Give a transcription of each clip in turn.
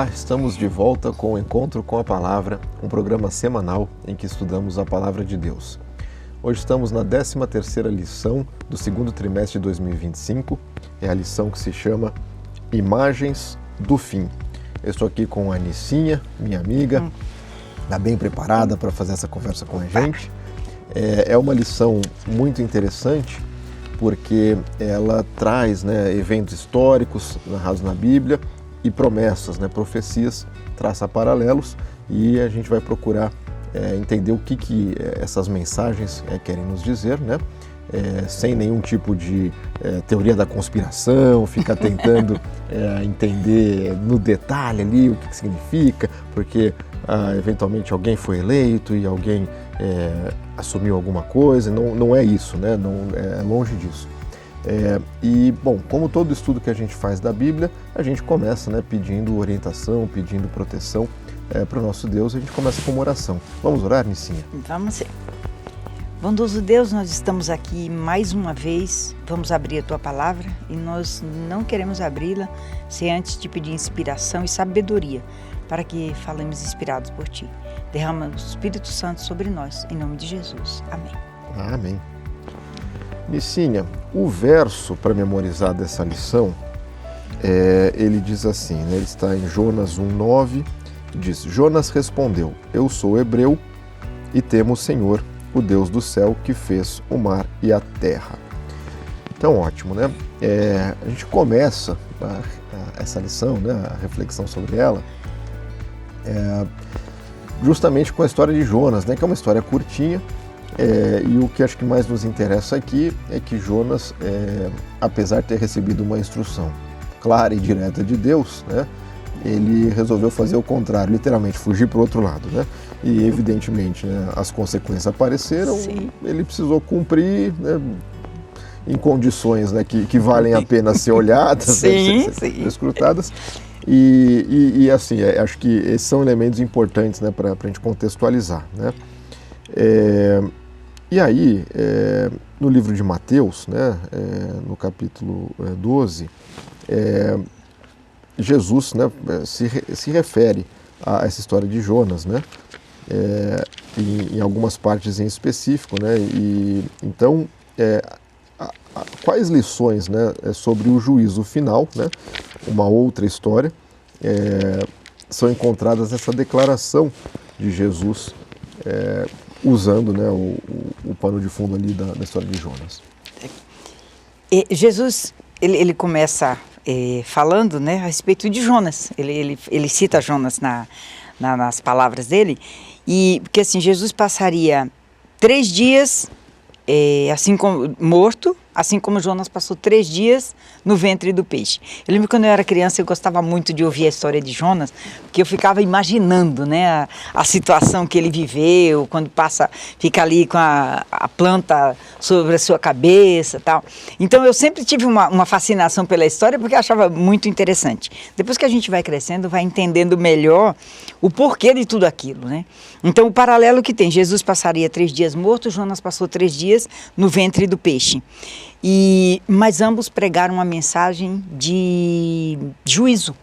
Olá, estamos de volta com o Encontro com a Palavra, um programa semanal em que estudamos a Palavra de Deus. Hoje estamos na 13ª lição do segundo trimestre de 2025, é a lição que se chama Imagens do Fim. Eu estou aqui com a Nicinha, minha amiga, está bem preparada para fazer essa conversa com a gente. É uma lição muito interessante porque ela traz eventos históricos narrados na Bíblia e promessas, profecias, traça paralelos e a gente vai procurar entender o que essas mensagens querem nos dizer, sem nenhum tipo de teoria da conspiração, ficar tentando entender no detalhe ali o que significa, porque eventualmente alguém foi eleito e alguém assumiu alguma coisa, não é isso, não, é longe disso. Bom, como todo estudo que a gente faz da Bíblia, a gente começa pedindo orientação, pedindo proteção para o nosso Deus, a gente começa com uma oração. Vamos orar, Nicinha? Vamos sim. Bondoso Deus, nós estamos aqui mais uma vez, vamos abrir a Tua Palavra e nós não queremos abri-la sem antes te pedir inspiração e sabedoria para que falemos inspirados por Ti. Derrama o Espírito Santo sobre nós, em nome de Jesus. Amém. Amém. Nicinha, o verso para memorizar dessa lição, ele diz assim, ele está em Jonas 1,9, diz: Jonas respondeu, eu sou hebreu e temo o Senhor, o Deus do céu que fez o mar e a terra. Então, ótimo, a gente começa essa lição, a reflexão sobre ela, justamente com a história de Jonas, que é uma história curtinha, e o que acho que mais nos interessa aqui é que Jonas, apesar de ter recebido uma instrução clara e direta de Deus, ele resolveu fazer o contrário, literalmente fugir para o outro lado, e evidentemente as consequências apareceram. Sim. Ele precisou cumprir em condições que valem a pena ser olhadas, ser escrutadas. E assim, acho que esses são elementos importantes para a gente contextualizar. E aí, no livro de Mateus, no capítulo 12, Jesus se refere a essa história de Jonas, em algumas partes em específico. E então, quais lições sobre o juízo final, uma outra história, são encontradas nessa declaração de Jesus, usando o pano de fundo ali da história de Jonas. Jesus, ele começa falando a respeito de Jonas, ele cita Jonas nas palavras dele, e porque assim, Jesus passaria 3 dias assim como morto, assim como Jonas passou 3 dias no ventre do peixe. Eu lembro quando eu era criança, eu gostava muito de ouvir a história de Jonas, porque eu ficava imaginando a situação que ele viveu, quando fica ali com a planta sobre a sua cabeça e tal. Então eu sempre tive uma fascinação pela história, porque eu achava muito interessante. Depois que a gente vai crescendo, vai entendendo melhor o porquê de tudo aquilo. Então o paralelo que tem, Jesus passaria 3 dias morto, Jonas passou 3 dias no ventre do peixe. Mas ambos pregaram uma mensagem de juízo.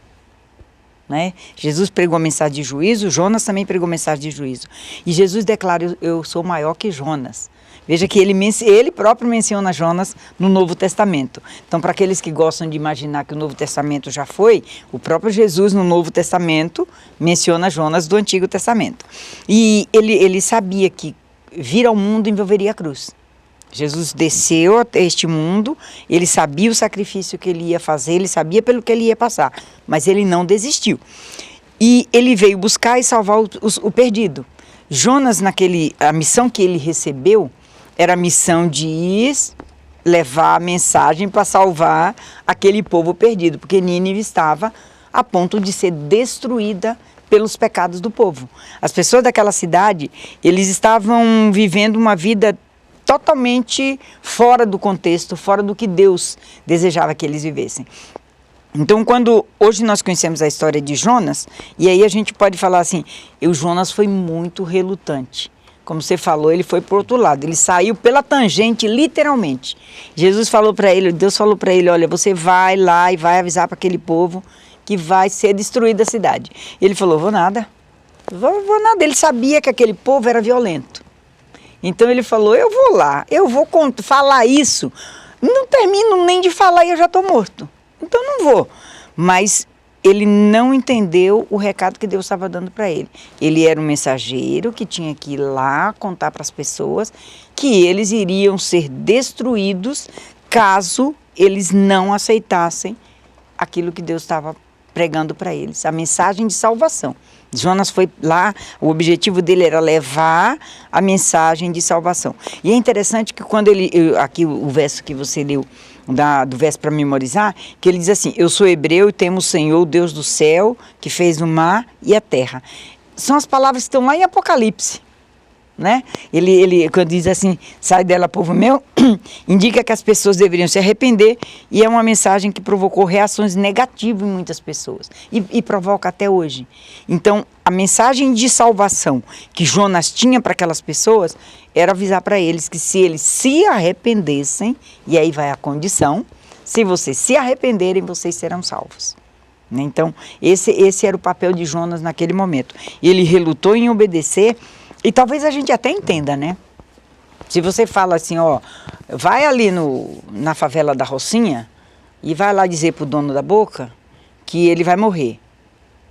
Jesus pregou a mensagem de juízo, Jonas também pregou a mensagem de juízo. E Jesus declara, eu sou maior que Jonas. Veja que ele próprio menciona Jonas no Novo Testamento. Então, para aqueles que gostam de imaginar que o Novo Testamento já foi, o próprio Jesus no Novo Testamento menciona Jonas do Antigo Testamento. E ele sabia que vir ao mundo envolveria a cruz. Jesus desceu até este mundo, ele sabia o sacrifício que ele ia fazer, ele sabia pelo que ele ia passar, mas ele não desistiu. E ele veio buscar e salvar o perdido. Jonas, a missão que ele recebeu, era a missão de ir levar a mensagem para salvar aquele povo perdido, porque Nínive estava a ponto de ser destruída pelos pecados do povo. As pessoas daquela cidade, eles estavam vivendo uma vida totalmente fora do contexto, fora do que Deus desejava que eles vivessem. Então, hoje nós conhecemos a história de Jonas, e aí a gente pode falar assim, o Jonas foi muito relutante. Como você falou, ele foi para o outro lado, ele saiu pela tangente, literalmente. Deus falou para ele, olha, você vai lá e vai avisar para aquele povo que vai ser destruída a cidade. Ele falou, vou nada. Vou nada. Ele sabia que aquele povo era violento. Então ele falou, eu vou lá, eu vou falar isso. Não termino nem de falar e eu já estou morto. Então não vou. Mas ele não entendeu o recado que Deus estava dando para ele. Ele era um mensageiro que tinha que ir lá contar para as pessoas que eles iriam ser destruídos caso eles não aceitassem aquilo que Deus estava pregando para eles, a mensagem de salvação. Jonas foi lá, o objetivo dele era levar a mensagem de salvação. E é interessante que quando aqui o verso que você leu, do verso para memorizar, que ele diz assim, eu sou hebreu e temo o Senhor, o Deus do céu, que fez o mar e a terra. São as palavras que estão lá em Apocalipse. Né? Ele, quando diz assim, sai dela, povo meu, indica que as pessoas deveriam se arrepender, e é uma mensagem que provocou reações negativas em muitas pessoas, e provoca até hoje. Então, a mensagem de salvação que Jonas tinha para aquelas pessoas era avisar para eles que se eles se arrependessem, e aí vai a condição, se vocês se arrependerem, vocês serão salvos. Então, esse era o papel de Jonas naquele momento. Ele relutou em obedecer. E talvez a gente até entenda, né? Se você fala assim, ó, vai ali na favela da Rocinha e vai lá dizer pro dono da boca que ele vai morrer.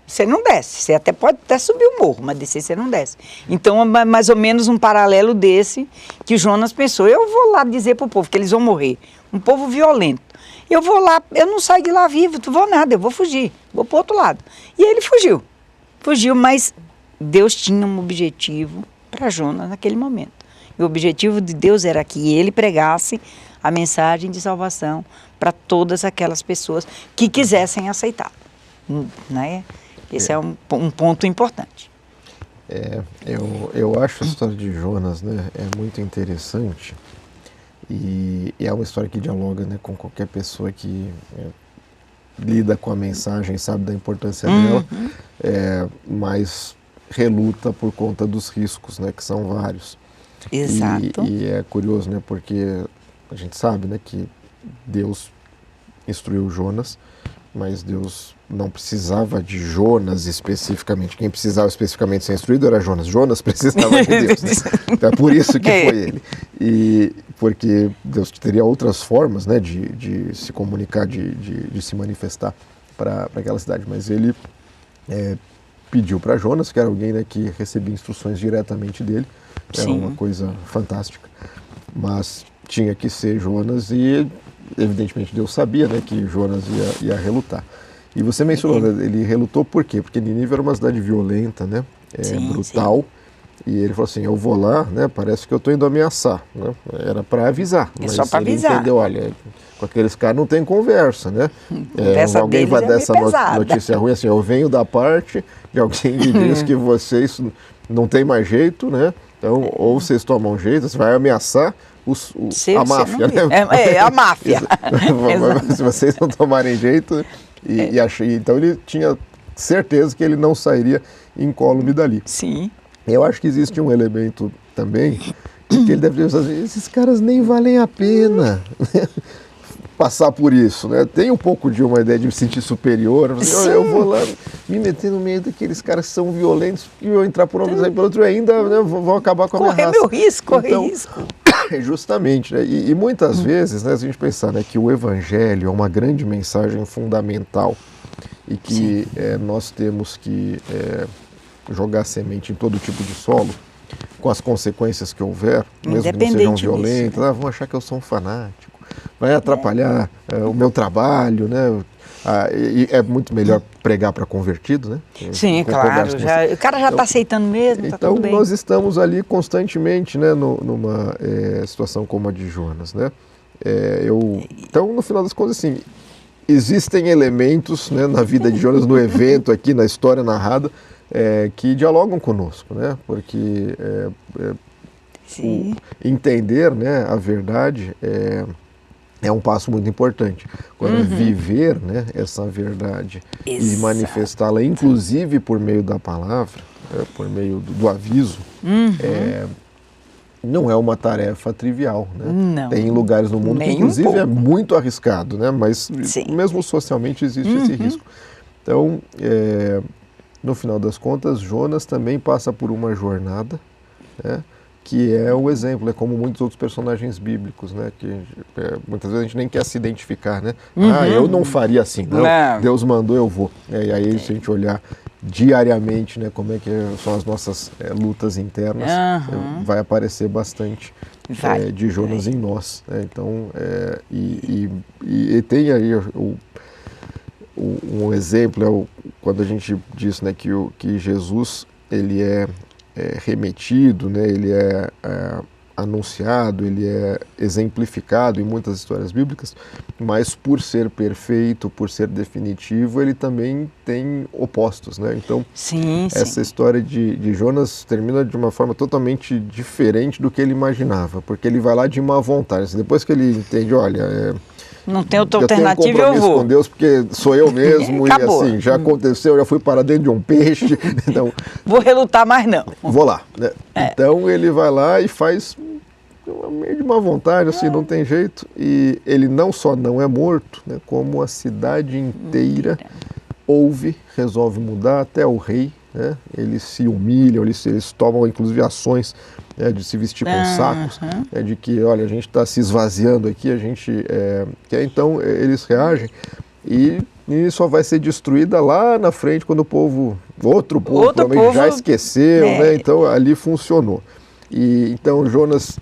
Você não desce, você até pode até subir o morro, mas descer você não desce. Então, é mais ou menos um paralelo desse que Jonas pensou, eu vou lá dizer pro povo que eles vão morrer. Um povo violento. Eu vou lá, eu não saio de lá vivo, não vou nada, eu vou fugir, vou pro outro lado. E aí ele fugiu. Fugiu, mas Deus tinha um objetivo para Jonas naquele momento. E o objetivo de Deus era que ele pregasse a mensagem de salvação para todas aquelas pessoas que quisessem aceitar. Né? Esse é um ponto importante. Eu acho a história de Jonas, né, é muito interessante e é uma história que dialoga, né, com qualquer pessoa que lida com a mensagem, sabe da importância dela, mas reluta por conta dos riscos, né, que são vários. Exato. E é curioso, né, porque a gente sabe, né, que Deus instruiu Jonas, mas Deus não precisava de Jonas especificamente. Quem precisava especificamente ser instruído era Jonas. Jonas precisava de Deus, né? Então é por isso que foi ele. E porque Deus teria outras formas, né, de se comunicar, de se manifestar para aquela cidade. Mas ele pediu para Jonas, que era alguém, né, que recebia instruções diretamente dele. Era uma coisa fantástica. Mas tinha que ser Jonas e, evidentemente, Deus sabia, né, que Jonas ia relutar. E você mencionou, né, ele relutou por quê? Porque Nínive era uma cidade violenta, né, brutal. Sim. E ele falou assim, eu vou lá, né, parece que eu estou indo ameaçar. Né? Era para avisar. Mas só para avisar. Entendeu, olha, com aqueles caras não tem conversa, né? Alguém vai dar essa notícia ruim, assim, eu venho da parte de alguém que diz que vocês não tem mais jeito, né? Então, ou vocês tomam jeito, você vai ameaçar a máfia, né? A máfia. Se vocês não tomarem jeito, então ele tinha certeza que ele não sairia incólume dali. Sim. Eu acho que existe um elemento também que ele deve pensar assim, esses caras nem valem a pena passar por isso, né? Tem um pouco de uma ideia de me sentir superior, eu vou lá me meter no meio daqueles caras que são violentos e eu entrar por um lado e pelo outro ainda, né, vão acabar com a minha raça. Correr meu risco, correr risco. Justamente, né? E muitas vezes, né, se a gente pensar, né, que o Evangelho é uma grande mensagem fundamental e que nós temos que jogar semente em todo tipo de solo, com as consequências que houver, mesmo que não sejam violentas, né? Vão achar que eu sou um fanático, vai atrapalhar o meu trabalho, né? E é muito melhor pregar para convertido, né? Sim, claro. O cara já está aceitando mesmo, está tudo bem. Então nós estamos ali constantemente, né, numa situação como a de Jonas, né? Então, no final das contas, assim, existem elementos, né, na vida de Jonas, no evento aqui, na história narrada, que dialogam conosco, né? Porque entender, né, a verdade é um passo muito importante. Agora, viver, né, essa verdade e manifestá-la, inclusive por meio da palavra, por meio do aviso, não é uma tarefa trivial. Né? Não. Tem lugares no mundo que, inclusive, é muito arriscado, né? Mas mesmo socialmente existe esse risco. Então, no final das contas, Jonas também passa por uma jornada, né, que é o exemplo, é como muitos outros personagens bíblicos, né, que muitas vezes a gente nem quer se identificar, né? Eu não faria assim, não. Deus mandou, eu vou. E aí, se a gente olhar diariamente, né, como é que são as nossas lutas internas, vai aparecer bastante de Jonas em nós. Né? Então, e tem aí um exemplo, quando a gente diz, né, que Jesus ele é remetido, né, ele é anunciado, ele é exemplificado em muitas histórias bíblicas, mas por ser perfeito, por ser definitivo, ele também tem opostos, né? Então, essa história de Jonas termina de uma forma totalmente diferente do que ele imaginava, porque ele vai lá de má vontade. Depois que ele entende, olha, não tem outra alternativa, eu vou com Deus porque sou eu mesmo e assim, já aconteceu, já fui parar dentro de um peixe, então... Vou relutar mais não. Vou lá, né? Então ele vai lá e faz meio de má vontade, assim, não tem jeito, e ele não só não é morto, né, como a cidade inteira ouve, resolve mudar, até o rei, né, eles se humilham, eles tomam inclusive ações, né, de se vestir com sacos, de que, olha, a gente está se esvaziando aqui, a gente quer, então eles reagem e só vai ser destruída lá na frente quando outro povo provavelmente já esqueceu, né, então ali funcionou. E então Jonas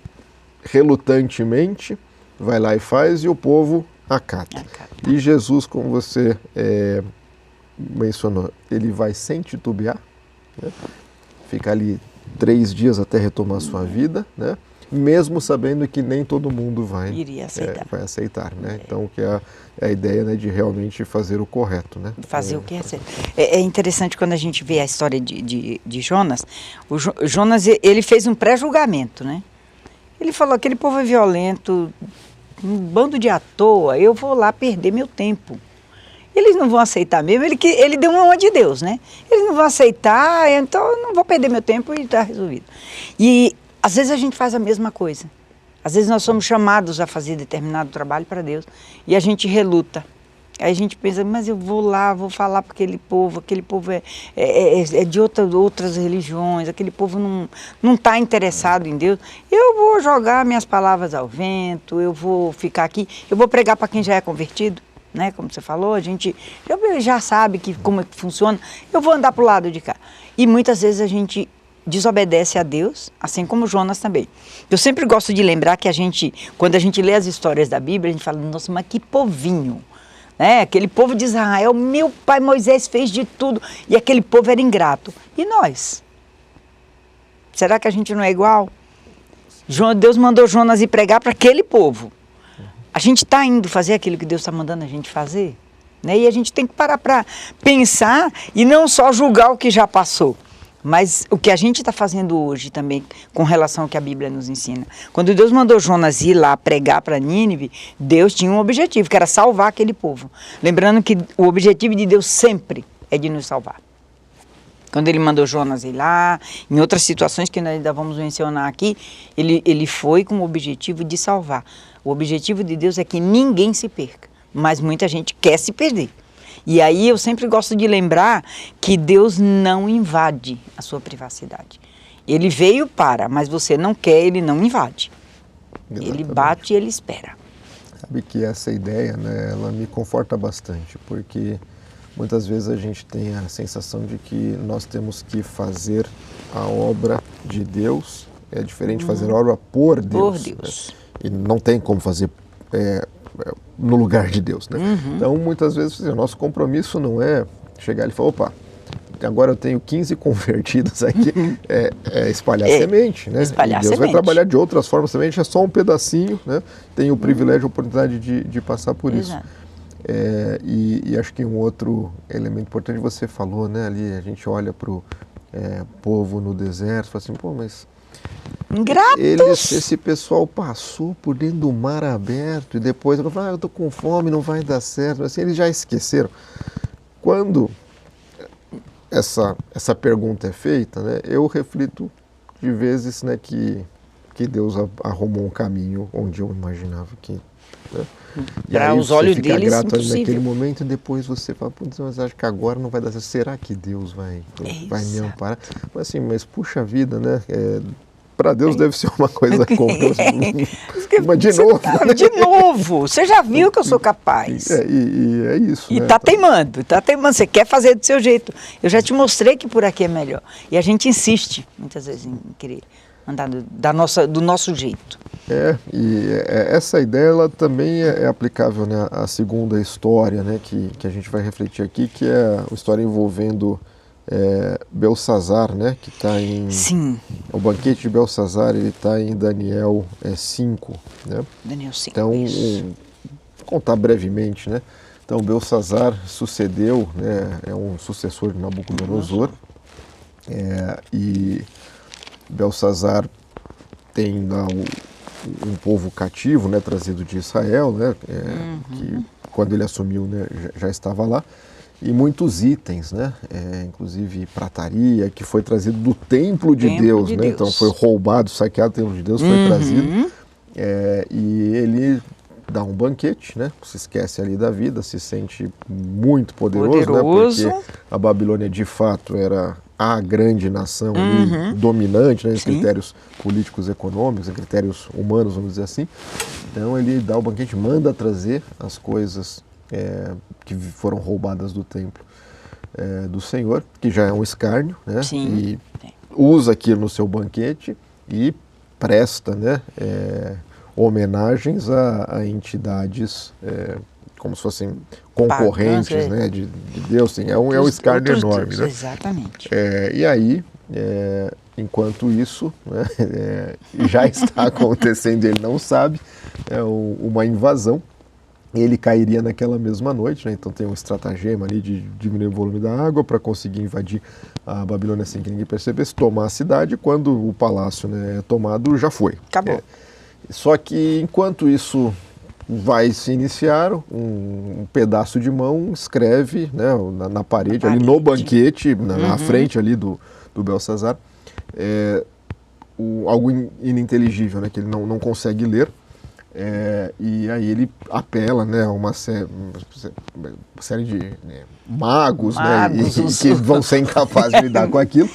relutantemente vai lá e faz, e o povo acata. E Jesus, como você mencionou, ele vai sem titubear, né? Fica ali 3 dias até retomar sua vida, né? Mesmo sabendo que nem todo mundo vai aceitar, né? Então, que é a ideia, né, de realmente fazer o correto, né? Fazer o que é certo. É interessante quando a gente vê a história de Jonas. Jonas, ele fez um pré-julgamento, né? Ele falou, aquele povo é violento, um bando de à toa, eu vou lá perder meu tempo. Eles não vão aceitar mesmo, ele deu uma de Deus, né? Eles não vão aceitar, então eu não vou perder meu tempo e está resolvido. E às vezes a gente faz a mesma coisa. Às vezes nós somos chamados a fazer determinado trabalho para Deus e a gente reluta. Aí a gente pensa, mas eu vou lá, vou falar para aquele povo é de outras religiões, aquele povo não está interessado em Deus. Eu vou jogar minhas palavras ao vento, eu vou ficar aqui, eu vou pregar para quem já é convertido, né? Como você falou, a gente já sabe como é que funciona, eu vou andar para o lado de cá. E muitas vezes a gente desobedece a Deus, assim como Jonas também. Eu sempre gosto de lembrar que quando a gente lê as histórias da Bíblia, a gente fala, nossa, mas que povinho! Né? Aquele povo de Israel, meu pai Moisés fez de tudo, e aquele povo era ingrato. E nós? Será que a gente não é igual? Deus mandou Jonas ir pregar para aquele povo. A gente está indo fazer aquilo que Deus está mandando a gente fazer? Né? E a gente tem que parar para pensar e não só julgar o que já passou. Mas o que a gente está fazendo hoje também, com relação ao que a Bíblia nos ensina. Quando Deus mandou Jonas ir lá pregar para Nínive, Deus tinha um objetivo, que era salvar aquele povo. Lembrando que o objetivo de Deus sempre é de nos salvar. Quando ele mandou Jonas ir lá, em outras situações que nós ainda vamos mencionar aqui, ele foi com o objetivo de salvar. O objetivo de Deus é que ninguém se perca, mas muita gente quer se perder. E aí eu sempre gosto de lembrar que Deus não invade a sua privacidade. Ele veio mas você não quer, ele não invade. Exatamente. Ele bate e ele espera. Sabe que essa ideia, né, ela me conforta bastante, porque muitas vezes a gente tem a sensação de que nós temos que fazer a obra de Deus, é diferente de fazer a obra por Deus. Por Deus. Né? E não tem como fazer no lugar de Deus, né? Então, muitas vezes, o nosso compromisso não é chegar e falar, opa, agora eu tenho 15 convertidos aqui, espalhar semente, né? Espalhar Deus semente. vai trabalhar de outras formas, semente é só um pedacinho, né? Tem o privilégio, a oportunidade de passar por isso. E acho que um outro elemento importante, você falou, né? Ali a gente olha para o povo no deserto, fala assim, pô, mas... Esse pessoal passou por dentro do mar aberto e depois eu falo, eu tô com fome, não vai dar certo. Assim, eles já esqueceram. Quando essa pergunta é feita, né, eu reflito de vezes, né, que porque Deus arrumou um caminho onde eu imaginava que... Né? Para os olhos deles, grato impossível. naquele momento, e depois você fala, putz, mas acho que agora não vai dar certo. Será que Deus vai me amparar? Mas assim, mas puxa vida, né? Para Deus deve ser uma coisa comum. Mas de novo. De novo, você já viu que eu sou capaz. E é isso. E né? tá teimando. Você quer fazer do seu jeito. Eu já te mostrei que por aqui é melhor. E a gente insiste, muitas vezes, em querer andar do nosso jeito. Essa ideia ela também é aplicável, né, à segunda história, né, que a gente vai refletir aqui, que é a história envolvendo Belsazar, né, que está em... Sim. O banquete de Belsazar, ele está em Daniel 5, né? Daniel 5, então, vou contar brevemente, né? Então, Belsazar sucedeu, né, é um sucessor de Nabucodonosor, e Belsazar tem lá um povo cativo, né, trazido de Israel, né, que quando ele assumiu, né, já estava lá, e muitos itens, né, inclusive prataria, que foi trazido do templo de Deus, né, então foi roubado, saqueado o templo de Deus, foi trazido, e ele dá um banquete, né, se esquece ali da vida, se sente muito poderoso. Né, porque a Babilônia de fato era a grande nação ali, dominante, né, em critérios políticos, econômicos, em critérios humanos, vamos dizer assim. Então ele dá o banquete, manda trazer as coisas que foram roubadas do templo do Senhor, que já é um escárnio, né? E usa aquilo no seu banquete e presta, né, homenagens a entidades como se fossem concorrentes, né, de Deus. Sim, é um escárnio enorme. Né? Exatamente. E aí, enquanto isso, né, já está acontecendo, ele não sabe, uma invasão. Ele cairia naquela mesma noite, né? Então tem um estratagema ali de diminuir o volume da água para conseguir invadir a Babilônia sem que ninguém percebesse, tomar a cidade. Quando o palácio, né, é tomado, já foi. Acabou. Só que enquanto isso vai se iniciar, um pedaço de mão escreve, né, na parede, ali no banquete, na frente ali do Belsazar, algo ininteligível, né, que ele não consegue ler. E aí ele apela, né, a uma série de magos, né, que vão ser incapazes de lidar com aquilo.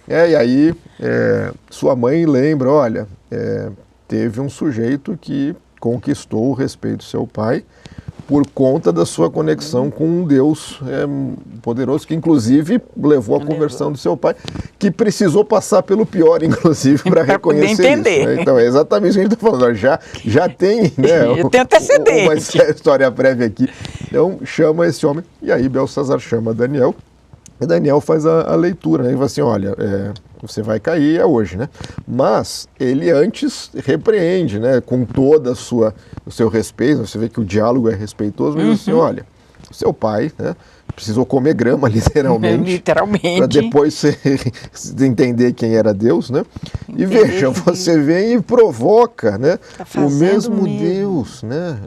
E aí sua mãe lembra, olha, teve um sujeito que conquistou o respeito do seu pai por conta da sua conexão com um Deus poderoso, que inclusive levou à conversão do seu pai, que precisou passar pelo pior, inclusive, para reconhecer entender. Isso. Né? Então é exatamente isso que a gente está falando. Já tem, né, tem antecedentes. Uma história prévia aqui. Então chama esse homem, e aí Belsazar chama Daniel, e Daniel faz a leitura, né, e fala assim, olha, você vai cair, é hoje, né? Mas ele antes repreende, né, com toda o seu respeito. Você vê que o diálogo é respeitoso, mas assim, olha, o seu pai, né, precisou comer grama, literalmente. Para depois você entender quem era Deus, né? E veja, você vem e provoca, né, o mesmo Deus, né?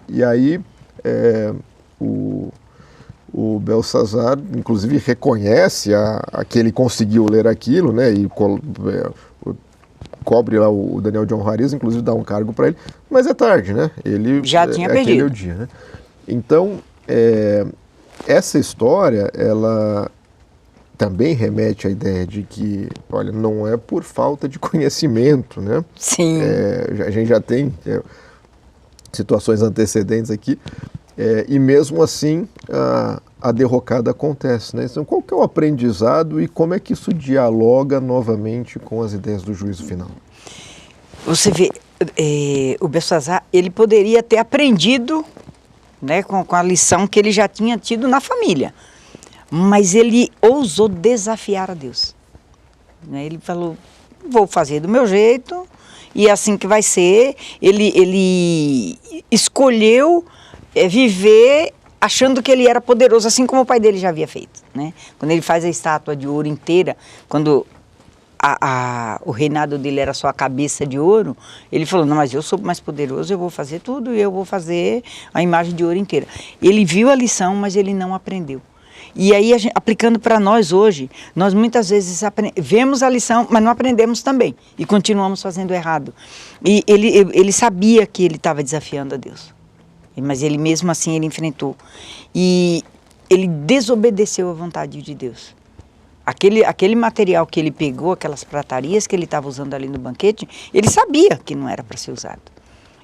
E aí o Belsazar, inclusive, reconhece que ele conseguiu ler aquilo, né, e cobre lá o Daniel de honrarias, inclusive dá um cargo para ele, mas é tarde, né? Ele já tinha perdido. Aquele é o dia, né? Então, essa história, ela também remete à ideia de que, olha, não é por falta de conhecimento, né? Sim. A gente já tem situações antecedentes aqui, e mesmo assim a derrocada acontece, né? Então, qual que é o aprendizado e como é que isso dialoga novamente com as ideias do juízo final? Você vê, o Belsazar, ele poderia ter aprendido, né, com a lição que ele já tinha tido na família, mas ele ousou desafiar a Deus. Né? Ele falou, vou fazer do meu jeito e é assim que vai ser. Ele escolheu viver achando que ele era poderoso, assim como o pai dele já havia feito, né? Quando ele faz a estátua de ouro inteira, quando o reinado dele era só a cabeça de ouro, ele falou, não, mas eu sou mais poderoso, eu vou fazer tudo e eu vou fazer a imagem de ouro inteira. Ele viu a lição, mas ele não aprendeu. E aí, aplicando para nós hoje, nós muitas vezes vemos a lição, mas não aprendemos também. E continuamos fazendo errado. E ele sabia que ele estava desafiando a Deus. Mas ele mesmo assim, ele enfrentou. E ele desobedeceu à vontade de Deus. Aquele material que ele pegou, aquelas pratarias que ele estava usando ali no banquete, ele sabia que não era para ser usado.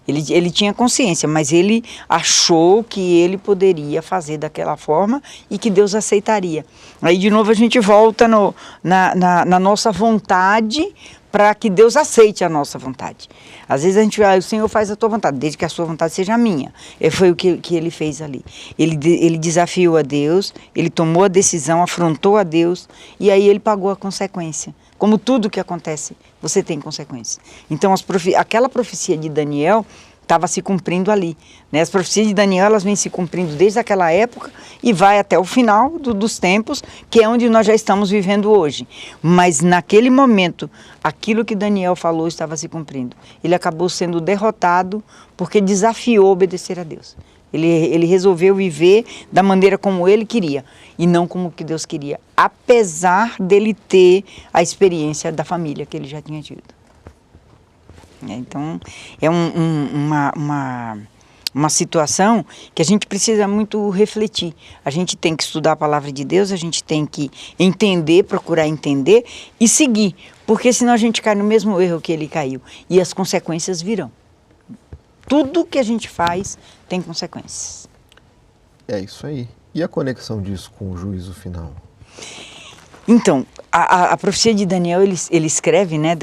Ele tinha consciência, mas ele achou que ele poderia fazer daquela forma e que Deus aceitaria. Aí, de novo, a gente volta na nossa vontade para que Deus aceite a nossa vontade. Às vezes a gente fala, o Senhor faz a tua vontade, desde que a sua vontade seja a minha. Foi o que ele fez ali. Ele desafiou a Deus, ele tomou a decisão, afrontou a Deus e aí ele pagou a consequência. Como tudo que acontece, você tem consequências. Então, aquela profecia de Daniel estava se cumprindo ali. Né? As profecias de Daniel, elas vêm se cumprindo desde aquela época e vai até o final dos tempos, que é onde nós já estamos vivendo hoje. Mas naquele momento, aquilo que Daniel falou estava se cumprindo. Ele acabou sendo derrotado porque desafiou obedecer a Deus. Ele resolveu viver da maneira como ele queria e não como que Deus queria, apesar dele ter a experiência da família que ele já tinha tido. Então, é uma situação que a gente precisa muito refletir. A gente tem que estudar a palavra de Deus, a gente tem que entender, procurar entender e seguir, porque senão a gente cai no mesmo erro que ele caiu e as consequências virão. Tudo que a gente faz tem consequências. É isso aí. E a conexão disso com o juízo final? Então, a profecia de Daniel, ele escreve, né,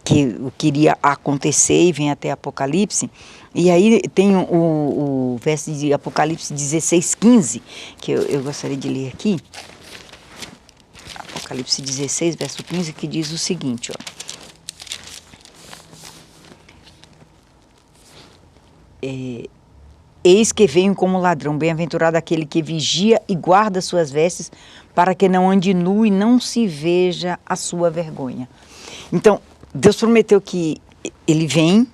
que o que iria acontecer e vem até Apocalipse. E aí tem o verso de Apocalipse 16:15, que eu gostaria de ler aqui. Apocalipse 16, verso 15, que diz o seguinte, ó. Eis que venho como ladrão, bem-aventurado aquele que vigia e guarda suas vestes, para que não ande nu e não se veja a sua vergonha. Então, Deus prometeu que ele vem,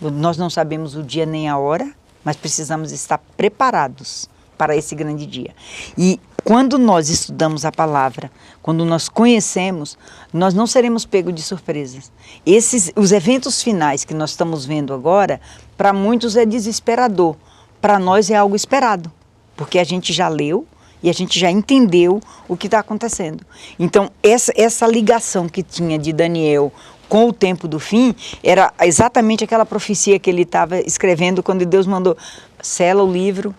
nós não sabemos o dia nem a hora, mas precisamos estar preparados para esse grande dia. E quando nós estudamos a palavra, quando nós conhecemos, nós não seremos pegos de surpresas. Os eventos finais que nós estamos vendo agora, para muitos é desesperador, para nós é algo esperado, porque a gente já leu e a gente já entendeu o que está acontecendo. Então, essa ligação que tinha de Daniel com o tempo do fim, era exatamente aquela profecia que ele estava escrevendo quando Deus mandou, sela o livro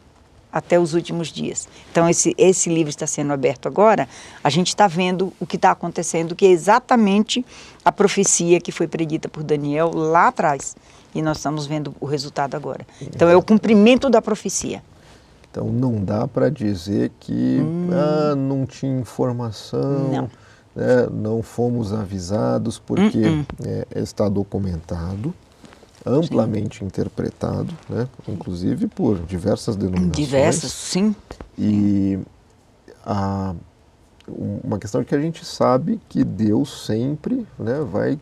até os últimos dias. Então, esse livro está sendo aberto agora, a gente está vendo o que está acontecendo, que é exatamente a profecia que foi predita por Daniel lá atrás. E nós estamos vendo o resultado agora. Então, é o cumprimento da profecia. Então, não dá para dizer que não tinha informação, não. Né, não fomos avisados, porque está documentado, amplamente interpretado, né, inclusive por diversas denominações. Diversas, sim. E uma questão é que a gente sabe que Deus sempre, né, vai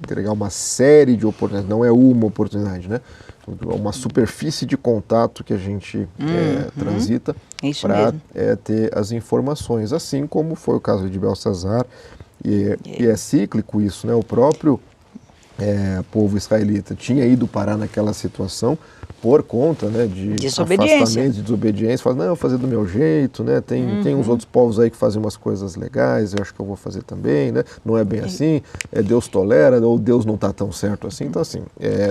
entregar uma série de oportunidades, não é uma oportunidade, né? Uma superfície de contato que a gente transita para ter as informações, assim como foi o caso de Belsazar, e é cíclico isso, né? O próprio povo israelita tinha ido parar naquela situação por conta, né, de afastamento, de desobediência, fala, não, eu vou fazer do meu jeito, né, tem uns outros povos aí que fazem umas coisas legais, eu acho que eu vou fazer também, né, não é bem assim, Deus tolera, ou Deus não está tão certo assim, então assim,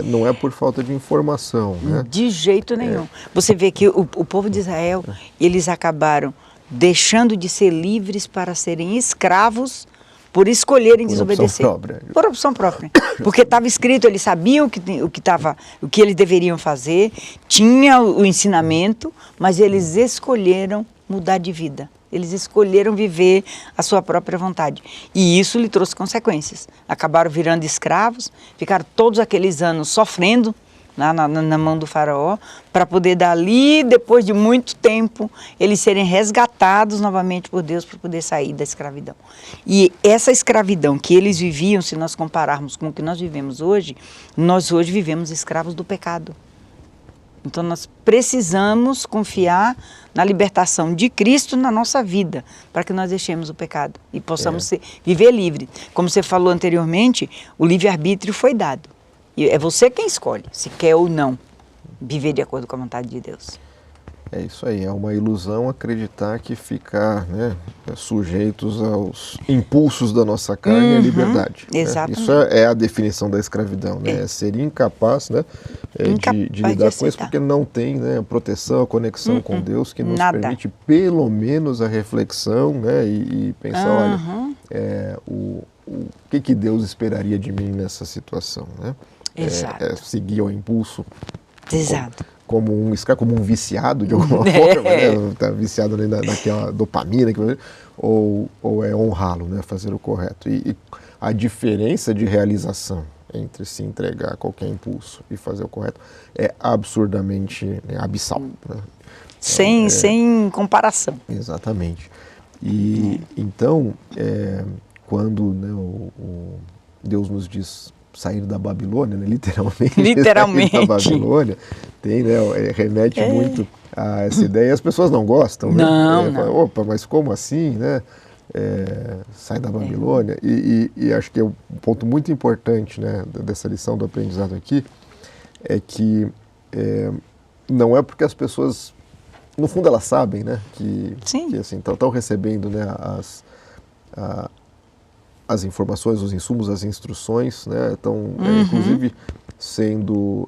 não é por falta de informação, né. De jeito nenhum. Você vê que o povo de Israel, eles acabaram deixando de ser livres para serem escravos por escolherem desobedecer. Por opção própria. Porque estava escrito, eles sabiam o que eles deveriam fazer, tinha o ensinamento, mas eles escolheram mudar de vida. Eles escolheram viver a sua própria vontade. E isso lhe trouxe consequências. Acabaram virando escravos, ficaram todos aqueles anos sofrendo na mão do faraó, para poder dali, depois de muito tempo, eles serem resgatados novamente por Deus para poder sair da escravidão. E essa escravidão que eles viviam, se nós compararmos com o que nós vivemos hoje, nós hoje vivemos escravos do pecado. Então nós precisamos confiar na libertação de Cristo na nossa vida, para que nós deixemos o pecado e possamos viver livre. Como você falou anteriormente, o livre-arbítrio foi dado. E é você quem escolhe, se quer ou não viver de acordo com a vontade de Deus. É isso aí, é uma ilusão acreditar que ficar, né, sujeitos aos impulsos da nossa carne é liberdade. Exatamente. Isso é a definição da escravidão, né? É ser incapaz, né, de lidar com isso, porque não tem, né, proteção, a conexão com Deus que nos permite pelo menos a reflexão, né, e pensar, olha, o que Deus esperaria de mim nessa situação, né? Exato. Seguir ao impulso. Exato. Como um viciado de alguma forma, né? Tá viciado ali naquela dopamina, ou é honrá-lo, né? Fazer o correto. E a diferença de realização entre se entregar a qualquer impulso e fazer o correto é absurdamente, né, abissal. Né? Sem comparação. Exatamente. E então, quando, né, Deus nos diz sair da Babilônia, né? Literalmente sair da Babilônia, tem, né, remete muito a essa ideia, e as pessoas não gostam, né? Não. Falam, opa, mas como assim, né? Sai da Babilônia, e acho que é um ponto muito importante, né, dessa lição do aprendizado aqui, é que não é porque as pessoas, no fundo elas sabem, né, que assim, estão recebendo, né, as informações, os insumos, as instruções, né, estão inclusive sendo,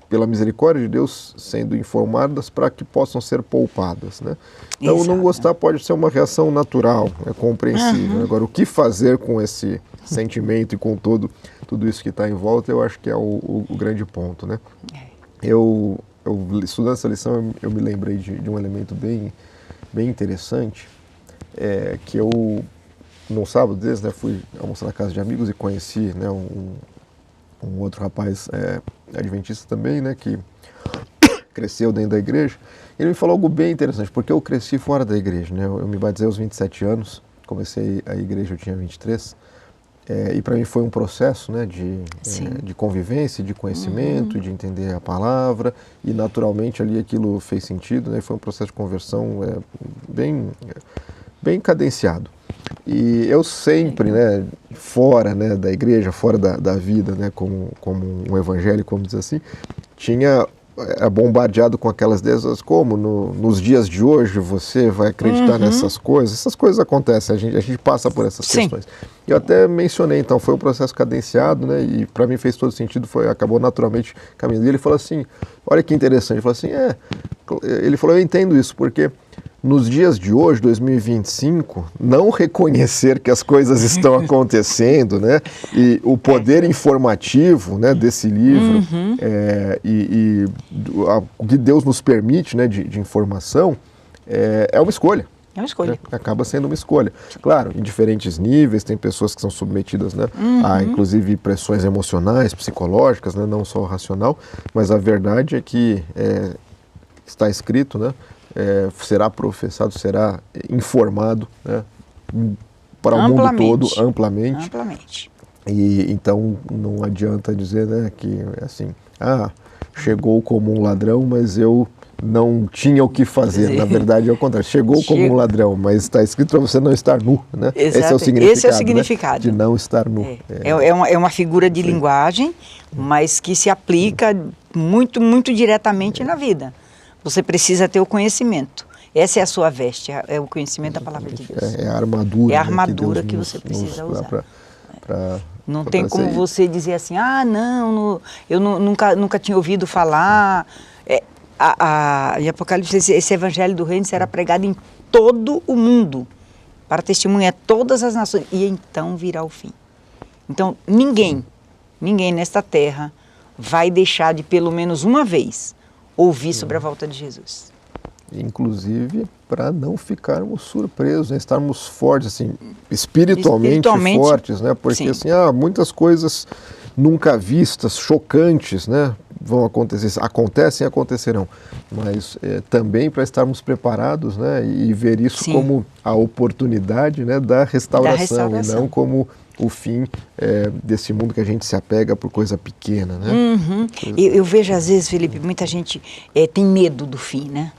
pela misericórdia de Deus, sendo informadas para que possam ser poupadas, né? Então, não gostar pode ser uma reação natural, é compreensível. Agora, o que fazer com esse sentimento e com tudo isso que está em volta, eu acho que é o grande ponto, né? Eu estudando essa lição, eu me lembrei de um elemento bem interessante, que eu, num sábado desses, né, fui almoçar na casa de amigos e conheci, né, um outro rapaz adventista também, né, que cresceu dentro da igreja. Ele me falou algo bem interessante, porque eu cresci fora da igreja, né? Eu me batizei aos 27 anos, comecei a igreja, eu tinha 23, e para mim foi um processo, né, de convivência, de conhecimento, de entender a palavra, e naturalmente ali aquilo fez sentido, né? Foi um processo de conversão bem cadenciado. E eu sempre, né, fora, né, da igreja, fora da vida, né, como um evangélico, como diz assim, era bombardeado com aquelas ideias, como nos dias de hoje você vai acreditar nessas coisas. Essas coisas acontecem, a gente passa por essas questões. Eu até mencionei, então, foi um processo cadenciado, né, e para mim fez todo sentido, acabou naturalmente caminhando. E ele falou assim, olha que interessante, ele falou assim, ele falou, eu entendo isso, porque nos dias de hoje, 2025, não reconhecer que as coisas estão acontecendo, né, e o poder informativo, né, desse livro, o que Deus nos permite, né, de informação, é uma escolha. É uma escolha. Acaba sendo uma escolha. Claro, em diferentes níveis, tem pessoas que são submetidas, né, a inclusive pressões emocionais, psicológicas, né, não só racional, mas a verdade é que está escrito, né, será professado, será informado, né, para o mundo todo, amplamente. E então não adianta dizer, né, que assim, chegou como um ladrão, mas eu não tinha o que fazer. Na verdade é o contrário, chegou como um ladrão, mas está escrito para você não estar nu, né? Esse é o significado, né, de não estar nu. É uma figura de linguagem, mas que se aplica muito, muito diretamente na vida. Você precisa ter o conhecimento. Essa é a sua veste, é o conhecimento da palavra de Deus. É a armadura. É a armadura que você precisa usar. Não tem como você dizer assim, eu nunca tinha ouvido falar. Em Apocalipse, esse evangelho do reino será pregado em todo o mundo, para testemunhar todas as nações, e então virá o fim. Então, ninguém nesta terra vai deixar de, pelo menos uma vez, ouvir sobre a volta de Jesus. Inclusive para não ficarmos surpresos, né? Estarmos fortes, assim, espiritualmente fortes, né? Porque assim, muitas coisas nunca vistas, chocantes, né, vão acontecer, acontecem e acontecerão, mas também para estarmos preparados, né, e ver isso como a oportunidade, né, da restauração, e não como o fim desse mundo que a gente se apega por coisa pequena, né? Uhum. Eu vejo às vezes, Felipe, muita gente tem medo do fim, né?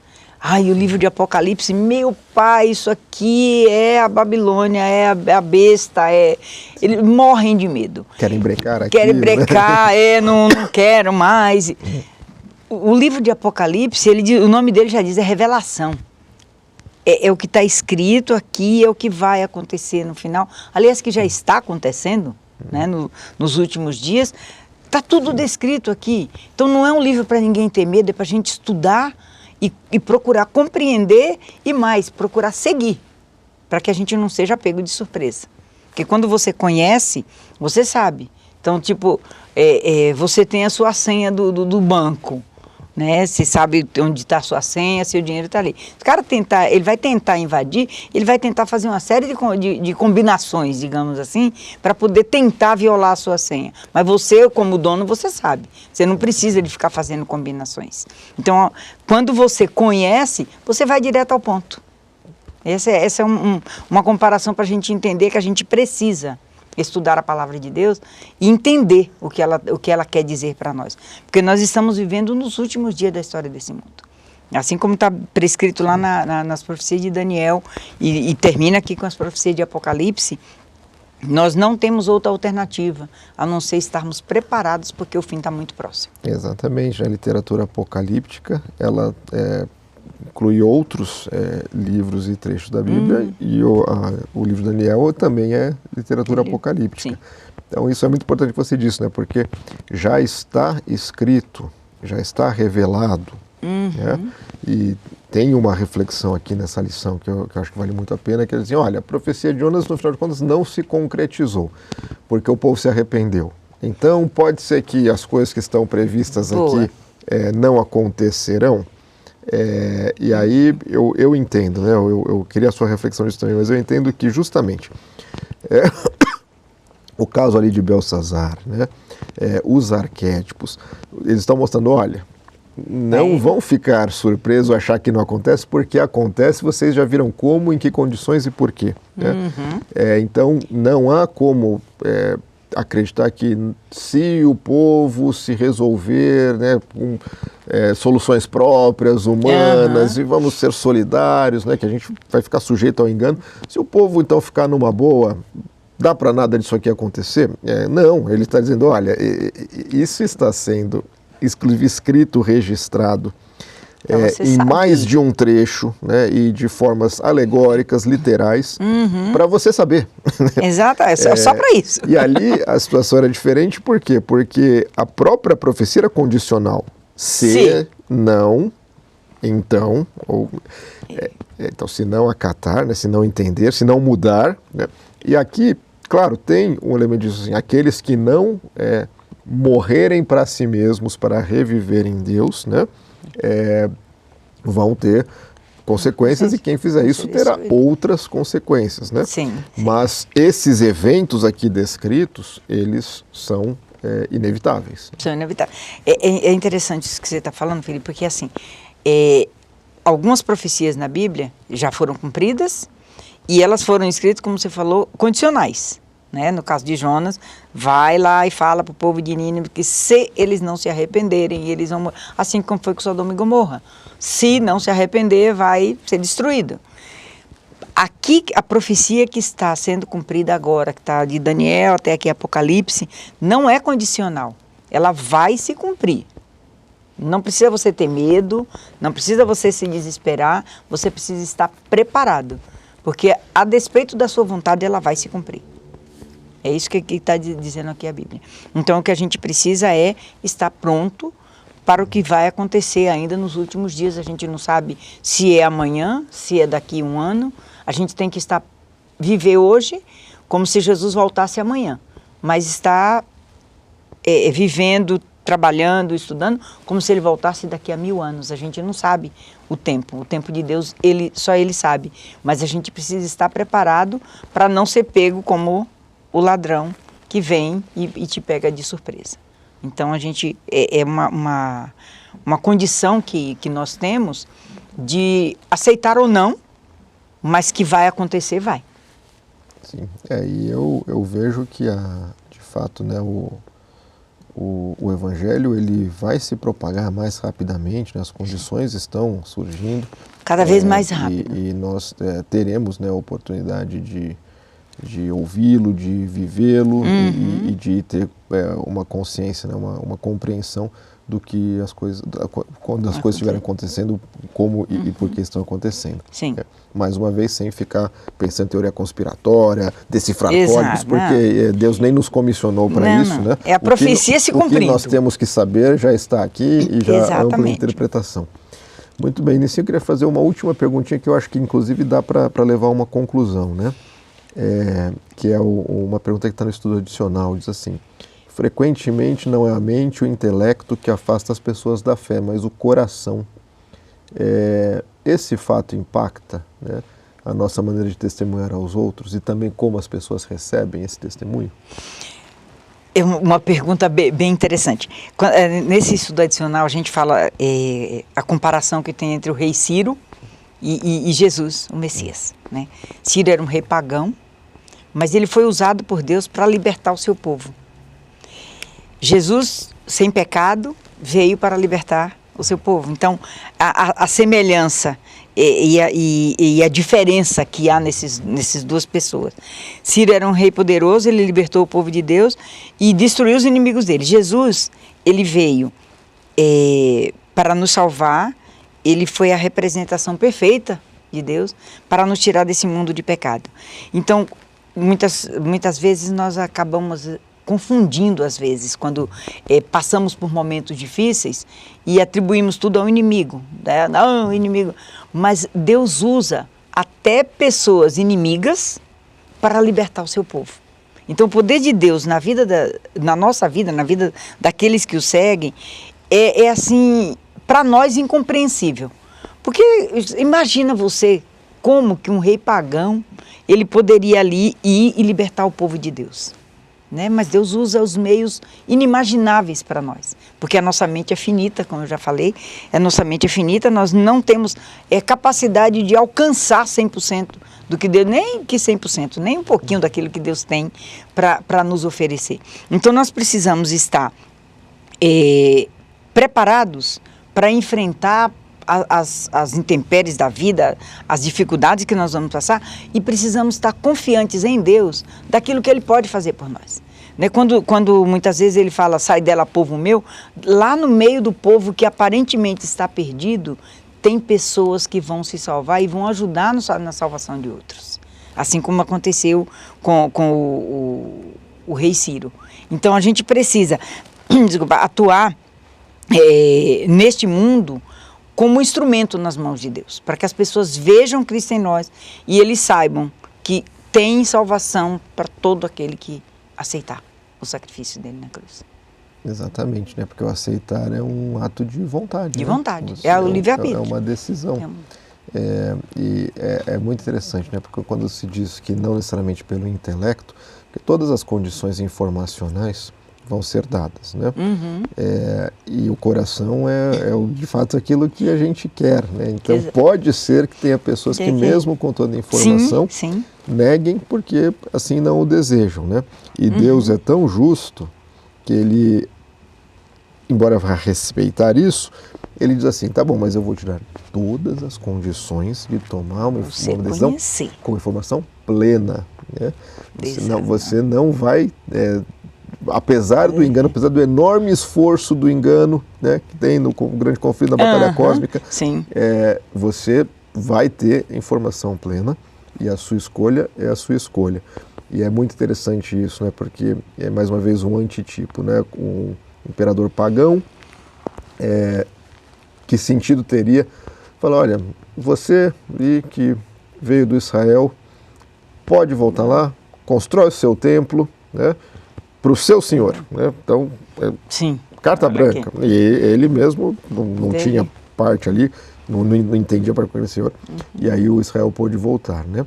Ai, o livro de Apocalipse, meu pai, isso aqui é a Babilônia, é a besta, eles morrem de medo. Querem brecar aqui. Querem brecar, não quero mais. O livro de Apocalipse, o nome dele já diz, é revelação. É o que está escrito aqui, é o que vai acontecer no final. Aliás, que já está acontecendo, né, nos últimos dias. Está tudo descrito aqui. Então não é um livro para ninguém ter medo, é para a gente estudar e procurar compreender e mais, procurar seguir, para que a gente não seja pego de surpresa. Porque quando você conhece, você sabe. Então, tipo, você tem a sua senha do banco, né? Você sabe onde está a sua senha, seu dinheiro está ali. Se o cara ele vai tentar invadir, ele vai tentar fazer uma série de combinações, digamos assim, para poder tentar violar a sua senha. Mas você, como dono, você sabe. Você não precisa de ficar fazendo combinações. Então, quando você conhece, você vai direto ao ponto. Essa é uma comparação para a gente entender que a gente precisa estudar a palavra de Deus e entender o que ela quer dizer para nós. Porque nós estamos vivendo nos últimos dias da história desse mundo. Assim como está prescrito lá nas profecias de Daniel e termina aqui com as profecias de Apocalipse, nós não temos outra alternativa a não ser estarmos preparados porque o fim está muito próximo. Exatamente. A literatura apocalíptica, ela inclui outros livros e trechos da Bíblia e o livro de Daniel também é literatura apocalíptica. Sim. Então isso é muito importante que você disse, né? Porque já está escrito, já está revelado, né? E tem uma reflexão aqui nessa lição que eu acho que vale muito a pena, que eles dizem, olha, a profecia de Jonas no final de contas não se concretizou, porque o povo se arrependeu. Então pode ser que as coisas que estão previstas aqui não acontecerão. E aí eu entendo, né? Eu queria a sua reflexão disso também, mas eu entendo que justamente o caso ali de Belsazar, né? Os arquétipos, eles estão mostrando, olha, não vão ficar surpresos ou achar que não acontece, porque acontece, vocês já viram como, em que condições e por quê. Né? Então não há como acreditar que se o povo se resolver, né, com soluções próprias, humanas, e vamos ser solidários, né, que a gente vai ficar sujeito ao engano, se o povo então ficar numa boa, dá para nada disso aqui acontecer? Não, ele está dizendo, olha, isso está sendo escrito, registrado em mais de um trecho, né, e de formas alegóricas, literais, para você saber. Exato, só para isso. E ali a situação era diferente, por quê? Porque a própria profecia era condicional. Se não, então, então se não acatar, né, se não entender, se não mudar, né, e aqui, claro, tem um elemento disso assim, aqueles que não morrerem para si mesmos, para reviver em Deus, né, vão ter consequências, e quem fizer isso terá outras consequências, né? Sim. Mas esses eventos aqui descritos, eles são inevitáveis. São inevitáveis. É interessante isso que você está falando, Felipe, porque assim, algumas profecias na Bíblia já foram cumpridas e elas foram escritas, como você falou, condicionais. Né? No caso de Jonas, vai lá e fala para o povo de Nínive que se eles não se arrependerem, eles vão morrer. Assim como foi com Sodoma e Gomorra. Se não se arrepender, vai ser destruído. Aqui, a profecia que está sendo cumprida agora, que está de Daniel até aqui Apocalipse, não é condicional. Ela vai se cumprir. Não precisa você ter medo, não precisa você se desesperar, você precisa estar preparado. Porque, a despeito da sua vontade, ela vai se cumprir. É isso que está dizendo aqui a Bíblia. Então, o que a gente precisa é estar pronto para o que vai acontecer ainda nos últimos dias. A gente não sabe se é amanhã, se é daqui a um ano. A gente tem que viver hoje como se Jesus voltasse amanhã. Mas estar vivendo, trabalhando, estudando, como se ele voltasse daqui a 1000 anos. A gente não sabe o tempo de Deus, só ele sabe. Mas a gente precisa estar preparado para não ser pego como o ladrão que vem e te pega de surpresa. Então, a gente uma condição que nós temos de aceitar ou não, mas que vai acontecer, vai. Sim, e eu vejo que, de fato, né, o Evangelho ele vai se propagar mais rapidamente, né, as condições estão surgindo. Cada vez mais rápido. E nós teremos, né, a oportunidade de ouvi-lo, de vivê-lo e de ter uma consciência, né, uma compreensão do que as coisas, quando as coisas estiverem acontecendo, como e por que estão acontecendo. Sim. Mais uma vez, sem ficar pensando em teoria conspiratória, decifrar Exato, códigos, porque Deus nem nos comissionou para isso, né? É a profecia se cumprindo. O que nós temos que saber já está aqui e já há ampla interpretação. Muito bem, nisso eu queria fazer uma última perguntinha que eu acho que inclusive dá para levar a uma conclusão, né? Que é uma pergunta que está no estudo adicional, diz assim: frequentemente não é a mente ou o intelecto que afasta as pessoas da fé, mas o coração. Esse fato impacta, né, a nossa maneira de testemunhar aos outros e também como as pessoas recebem esse testemunho? É uma pergunta bem interessante. Nesse estudo adicional a gente fala a comparação que tem entre o rei Ciro e Jesus, o Messias, né? Ciro era um rei pagão, mas ele foi usado por Deus para libertar o seu povo. Jesus, sem pecado, veio para libertar o seu povo. Então, a semelhança e a diferença que há nesses duas pessoas. Ciro era um rei poderoso, ele libertou o povo de Deus e destruiu os inimigos dele. Jesus, ele veio para nos salvar, ele foi a representação perfeita de Deus para nos tirar desse mundo de pecado. Então, muitas vezes nós acabamos confundindo, às vezes, quando passamos por momentos difíceis e atribuímos tudo ao inimigo, né? Não, inimigo. Mas Deus usa até pessoas inimigas para libertar o seu povo. Então, o poder de Deus na nossa vida, na vida daqueles que o seguem, é assim, para nós, incompreensível. Porque imagina você como que um rei pagão, ele poderia ali ir e libertar o povo de Deus. Né? Mas Deus usa os meios inimagináveis para nós, porque a nossa mente é finita, como eu já falei, a nossa mente é finita, nós não temos capacidade de alcançar 100% do que Deus, nem que 100%, nem um pouquinho daquilo que Deus tem para nos oferecer. Então nós precisamos estar preparados para enfrentar as intempéries da vida, as dificuldades que nós vamos passar, e precisamos estar confiantes em Deus daquilo que Ele pode fazer por nós. Né? Quando muitas vezes Ele fala, sai dela, povo meu, lá no meio do povo que aparentemente está perdido, tem pessoas que vão se salvar e vão ajudar na salvação de outros. Assim como aconteceu com o rei Ciro. Então a gente precisa atuar neste mundo como instrumento nas mãos de Deus, para que as pessoas vejam Cristo em nós e eles saibam que tem salvação para todo aquele que aceitar o sacrifício dele na cruz. Exatamente, né? Porque o aceitar é um ato de vontade. De né? vontade, é o livre-arbítrio. É uma decisão. E é muito interessante, né? Porque quando se diz que não necessariamente pelo intelecto, que todas as condições informacionais vão ser dadas, né? E o coração é de fato aquilo que a gente quer, né? Então pode ser que tenha pessoas que mesmo com toda a informação neguem porque assim não o desejam, né? E Deus é tão justo que Ele, embora vá respeitar isso, Ele diz assim, tá bom, mas eu vou te dar todas as condições de tomar uma decisão com informação plena, né? Você não vai apesar do engano, apesar do enorme esforço do engano, né, que tem no grande conflito da batalha cósmica, você vai ter informação plena e a sua escolha é a sua escolha. E é muito interessante isso, né, porque é mais uma vez um antitipo, né, um imperador pagão, que sentido teria? Fala, olha, você que veio do Israel, pode voltar lá, constrói o seu templo, né, para o seu senhor, né? Então, carta branca. Aqui. E ele mesmo não tinha parte ali, não entendia para aquele senhor. E aí o Israel pôde voltar, né?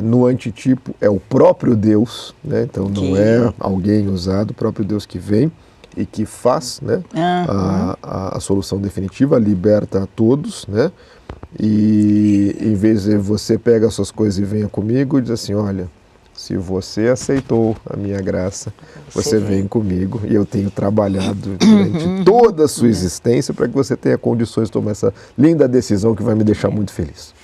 No antitipo é o próprio Deus, né? Então não é alguém usado, o próprio Deus que vem e que faz, né? A solução definitiva, liberta a todos, né? E em vez de você pega as suas coisas e venha comigo, diz assim, olha, Se você aceitou a minha graça, você vem comigo e eu tenho trabalhado durante toda a sua existência para que você tenha condições de tomar essa linda decisão que vai me deixar muito feliz.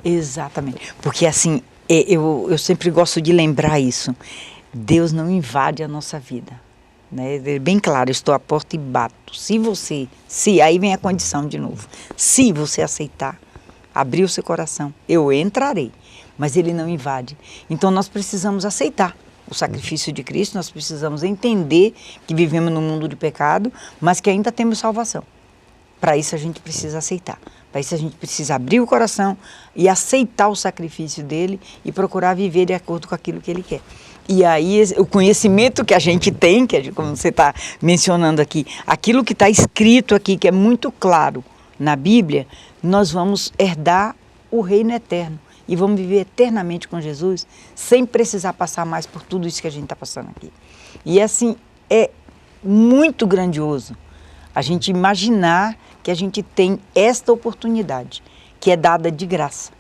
Exatamente. Porque assim, eu sempre gosto de lembrar isso. Deus não invade a nossa vida. Né? É bem claro, eu estou à porta e bato. Aí vem a condição de novo. Se você aceitar, abrir o seu coração, eu entrarei. Mas ele não invade. Então nós precisamos aceitar o sacrifício de Cristo, nós precisamos entender que vivemos num mundo de pecado, mas que ainda temos salvação. Para isso a gente precisa aceitar. Para isso a gente precisa abrir o coração e aceitar o sacrifício dele e procurar viver de acordo com aquilo que ele quer. E aí o conhecimento que a gente tem, como você está mencionando aqui, aquilo que está escrito aqui, que é muito claro na Bíblia, nós vamos herdar o reino eterno. E vamos viver eternamente com Jesus, sem precisar passar mais por tudo isso que a gente está passando aqui. E assim, é muito grandioso a gente imaginar que a gente tem esta oportunidade, que é dada de graça.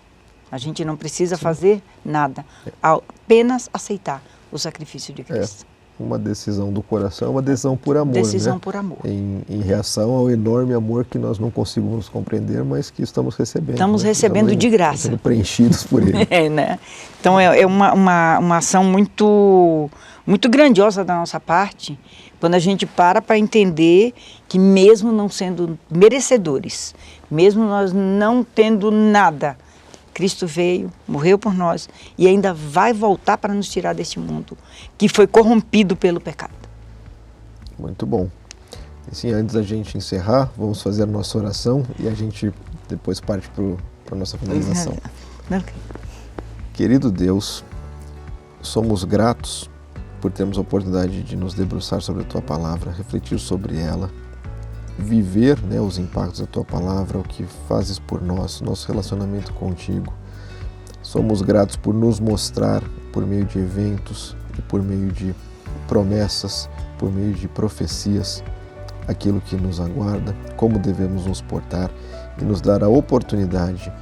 A gente não precisa fazer nada, apenas aceitar o sacrifício de Cristo. Uma decisão do coração, uma decisão por amor. Decisão por amor. Em reação ao enorme amor que nós não conseguimos compreender, mas que estamos recebendo. Estamos recebendo de graça. Sendo preenchidos por ele. Né? Então é uma ação muito, muito grandiosa da nossa parte, quando a gente para entender que mesmo não sendo merecedores, mesmo nós não tendo nada, Cristo veio, morreu por nós e ainda vai voltar para nos tirar deste mundo que foi corrompido pelo pecado. Muito bom. E sim, antes da gente encerrar, vamos fazer a nossa oração e a gente depois parte para a nossa finalização. Okay. Querido Deus, somos gratos por termos a oportunidade de nos debruçar sobre a Tua Palavra, refletir sobre ela, viver, né, os impactos da Tua Palavra, o que fazes por nós, nosso relacionamento contigo. Somos gratos por nos mostrar, por meio de eventos e por meio de promessas, por meio de profecias, aquilo que nos aguarda, como devemos nos portar e nos dar a oportunidade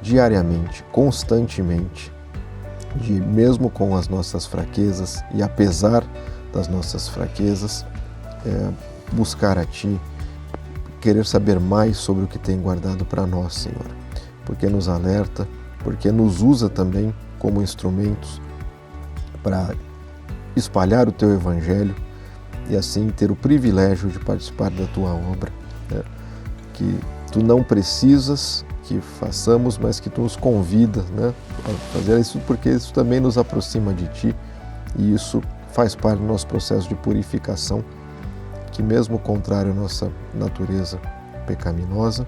diariamente, constantemente, de mesmo com as nossas fraquezas e apesar das nossas fraquezas, buscar a Ti, querer saber mais sobre o que tem guardado para nós, Senhor, porque nos alerta, porque nos usa também como instrumentos para espalhar o Teu Evangelho e assim ter o privilégio de participar da Tua obra, né? Que Tu não precisas que façamos, mas que Tu nos convidas, né, a fazer isso, porque isso também nos aproxima de Ti e isso faz parte do nosso processo de purificação, que mesmo contrário à nossa natureza pecaminosa,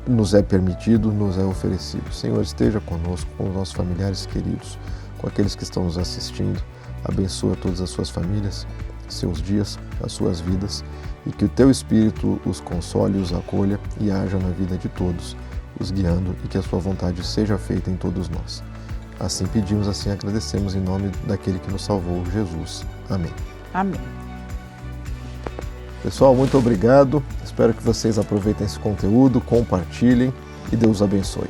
nos é permitido, nos é oferecido. Senhor, esteja conosco, com os nossos familiares queridos, com aqueles que estão nos assistindo, abençoa todas as suas famílias, seus dias, as suas vidas, e que o Teu Espírito os console, os acolha e haja na vida de todos, os guiando, e que a Sua vontade seja feita em todos nós. Assim pedimos, assim agradecemos em nome daquele que nos salvou, Jesus. Amém. Amém. Pessoal, muito obrigado. Espero que vocês aproveitem esse conteúdo, compartilhem e Deus abençoe.